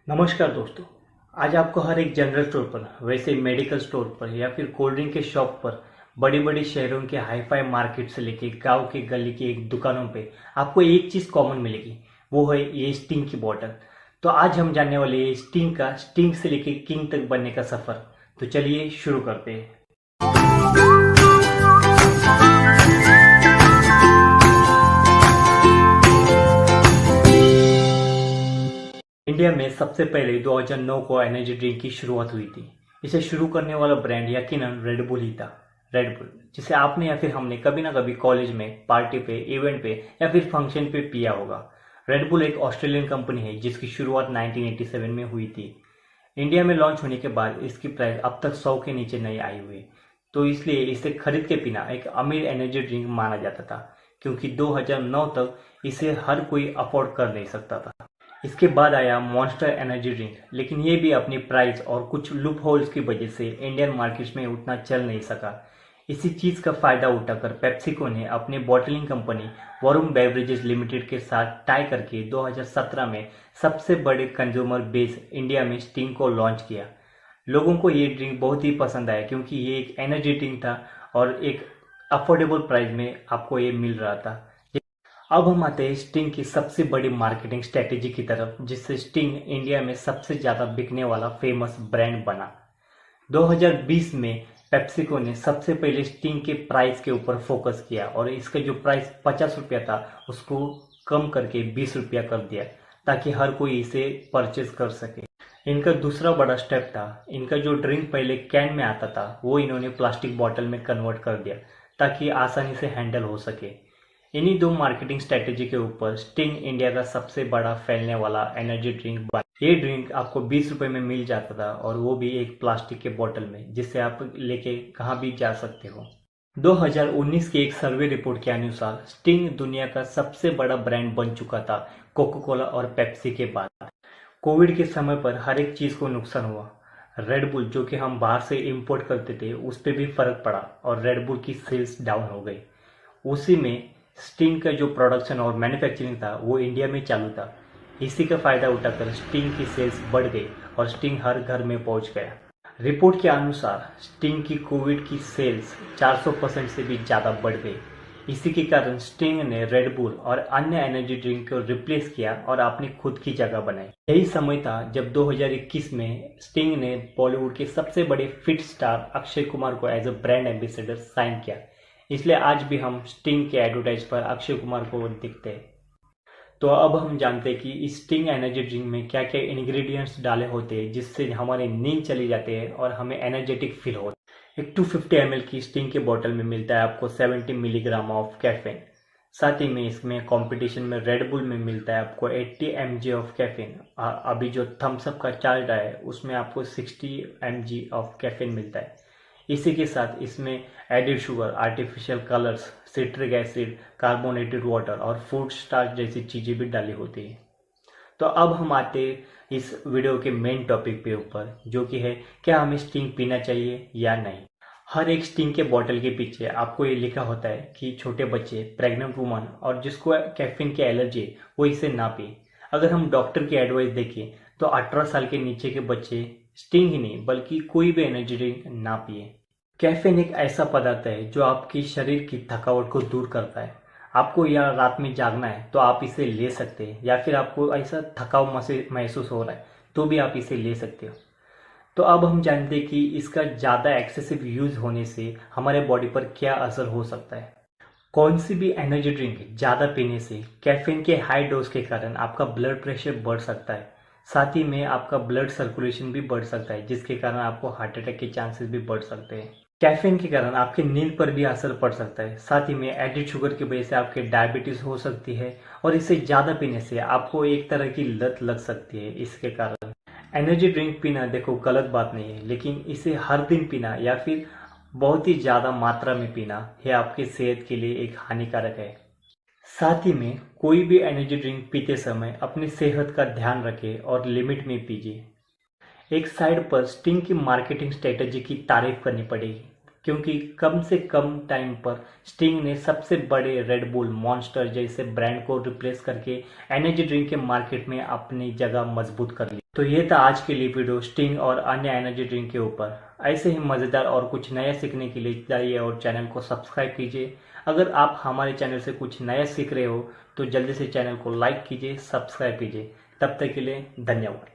नमस्कार दोस्तों। आज आपको हर एक जनरल स्टोर पर, वैसे मेडिकल स्टोर पर या फिर कोल्ड ड्रिंक के शॉप पर, बड़ी बड़ी शहरों के हाईफाई मार्केट से लेके गांव के गली की एक दुकानों पे आपको एक चीज़ कॉमन मिलेगी, वो है ये स्टिंग की बॉटल। तो आज हम जानने वाले हैं स्टिंग से लेके किंग तक बनने का सफ़र। तो चलिए शुरू करते हैं। इंडिया में सबसे पहले 2009 को एनर्जी ड्रिंक की शुरुआत हुई थी। इसे शुरू करने वाला ब्रांड यकीनन रेड बुल ही था। रेड बुल जिसे आपने या फिर हमने कभी ना कभी कॉलेज में, पार्टी पे, इवेंट पे या फिर फंक्शन पे पिया होगा। रेड बुल एक ऑस्ट्रेलियन कंपनी है जिसकी शुरुआत 1987 में हुई थी। इंडिया में लॉन्च होने के बाद इसकी प्राइस अब तक 100 के नीचे नहीं आई हुई। तो इसलिए इसे खरीद के पीना एक अमीर एनर्जी ड्रिंक माना जाता था, क्योंकि 2009 तक इसे हर कोई अफोर्ड कर नहीं सकता था। इसके बाद आया मॉन्स्टर एनर्जी ड्रिंक, लेकिन ये भी अपनी प्राइस और कुछ लूप होल्स की वजह से इंडियन मार्केट में उतना चल नहीं सका। इसी चीज़ का फायदा उठाकर पेप्सिको ने अपनी bottling company Varun beverages limited के साथ टाई करके 2017 में सबसे बड़े कंज्यूमर बेस इंडिया में स्टिंग को लॉन्च किया। लोगों को ये ड्रिंक बहुत ही पसंद आया, क्योंकि ये एक एनर्जी ड्रिंक था और एक अफोर्डेबल प्राइस में आपको ये मिल रहा था। अब हम आते हैं स्टिंग की सबसे बड़ी मार्केटिंग स्ट्रेटेजी की तरफ, जिससे स्टिंग इंडिया में सबसे ज़्यादा बिकने वाला फेमस ब्रांड बना। 2020 में पेप्सिको ने सबसे पहले स्टिंग के प्राइस के ऊपर फोकस किया और इसका जो प्राइस 50 रुपया था उसको कम करके 20 रुपया कर दिया, ताकि हर कोई इसे परचेज कर सके। इनका दूसरा बड़ा स्टेप था, इनका जो ड्रिंक पहले कैन में आता था वो इन्होंने प्लास्टिक बॉटल में कन्वर्ट कर दिया, ताकि आसानी से हैंडल हो सके। इन्हीं दो मार्केटिंग स्ट्रेटेजी के ऊपर स्टिंग इंडिया का सबसे बड़ा फैलने वाला एनर्जी ड्रिंक बना। ये ड्रिंक आपको 20 रुपए में मिल जाता था, और वो भी एक प्लास्टिक के बोतल में, जिससे आप लेके कहाँ भी जा सकते हो। 2019 के एक सर्वे रिपोर्ट के अनुसार स्टिंग दुनिया का सबसे बड़ा ब्रांड बन चुका था, कोका कोला और पेप्सी के बाद। कोविड के समय पर हर एक चीज़ को नुकसान हुआ। रेड बुल जो कि हम बाहर से इंपोर्ट करते थे उस पर भी फर्क पड़ा और रेड बुल की सेल्स डाउन हो गई। उसी में स्टिंग का जो प्रोडक्शन और मैन्युफैक्चरिंग था वो इंडिया में चालू था। इसी का फायदा उठाकर स्टिंग की सेल्स बढ़ गई और स्टिंग हर घर में पहुंच गया। रिपोर्ट के अनुसार स्टिंग की कोविड की सेल्स 400% से भी ज़्यादा बढ़ गई। इसी के कारण स्टिंग ने रेड बुल और अन्य एनर्जी ड्रिंक को रिप्लेस किया और अपनी खुद की जगह बनाई। यही समय था जब 2021 में स्टिंग ने बॉलीवुड के सबसे बड़े फिट स्टार अक्षय कुमार को as a brand ambassador sign किया। इसलिए आज भी हम स्टिंग के एडवर्टाइज पर अक्षय कुमार को दिखते हैं। तो अब हम जानते हैं कि इस स्टिंग एनर्जी ड्रिंक में क्या क्या इंग्रेडिएंट्स डाले होते हैं, जिससे हमारे नींद चली जाती है और हमें एनर्जेटिक फील होता है। एक 250 ml की स्टिंग के बोतल में मिलता है आपको 70 मिलीग्राम ऑफ कैफीन। साथ ही में इसमें कंपटीशन में रेड बुल में मिलता है आपको 80 mg ऑफ कैफीन। अभी जो थम्स अप का चार्ट है उसमें आपको 60 mg ऑफ कैफीन मिलता है। इसी के साथ इसमें added sugar, artificial colours, citric acid, carbonated water और फूड स्टार्च जैसी चीज़ें भी डाली होती है। तो अब हम आते इस वीडियो के मेन टॉपिक पे ऊपर, जो कि है क्या हमें स्टिंग पीना चाहिए या नहीं। हर एक स्टिंग के बॉटल के पीछे आपको ये लिखा होता है कि छोटे बच्चे, प्रेग्नेंट वुमन और जिसको कैफीन की एलर्जी है वो इसे ना पिए। अगर हम डॉक्टर की एडवाइस देखें तो 18 साल के नीचे के बच्चे स्टिंग ही नहीं बल्कि कोई भी एनर्जी ड्रिंक ना पिए। कैफीन एक ऐसा पदार्थ है जो आपकी शरीर की थकावट को दूर करता है। आपको या रात में जागना है तो आप इसे ले सकते हैं, या फिर आपको ऐसा थकाव महसूस हो रहा है तो भी आप इसे ले सकते हो। तो अब हम जानते हैं कि इसका ज़्यादा एक्सेसिव यूज़ होने से हमारे बॉडी पर क्या असर हो सकता है। कौन सी भी एनर्जी ड्रिंक ज़्यादा पीने से कैफीन के हाई डोज के कारण आपका ब्लड प्रेशर बढ़ सकता है। साथ ही में आपका ब्लड सर्कुलेशन भी बढ़ सकता है, जिसके कारण आपको हार्ट अटैक के चांसेस भी बढ़ सकते हैं। कैफीन के कारण आपकी नींद पर भी असर पड़ सकता है। साथ ही में एडिड शुगर की वजह से आपके डायबिटीज हो सकती है, और इसे ज़्यादा पीने से आपको एक तरह की लत लग सकती है। इसके कारण एनर्जी ड्रिंक पीना देखो गलत बात नहीं है, लेकिन इसे हर दिन पीना या फिर बहुत ही ज़्यादा मात्रा में पीना यह आपकी सेहत के लिए एक हानिकारक है। साथ ही में कोई भी एनर्जी ड्रिंक पीते समय अपनी सेहत का ध्यान रखें और लिमिट में पीजिए। एक साइड पर स्टिंग की मार्केटिंग स्ट्रेटेजी की तारीफ करनी पड़ेगी। क्योंकि कम से कम टाइम पर स्टिंग ने सबसे बड़े रेड बुल, मॉन्स्टर जैसे ब्रांड को रिप्लेस करके एनर्जी ड्रिंक के मार्केट में अपनी जगह मजबूत कर ली। तो ये था आज के लिए वीडियो स्टिंग और अन्य एनर्जी ड्रिंक के ऊपर। ऐसे ही मज़ेदार और कुछ नया सीखने के लिए जाइए और चैनल को सब्सक्राइब कीजिए। अगर आप हमारे चैनल से कुछ नया सीख रहे हो तो जल्दी से चैनल को लाइक कीजिए, सब्सक्राइब कीजिए। तब तक के लिए धन्यवाद।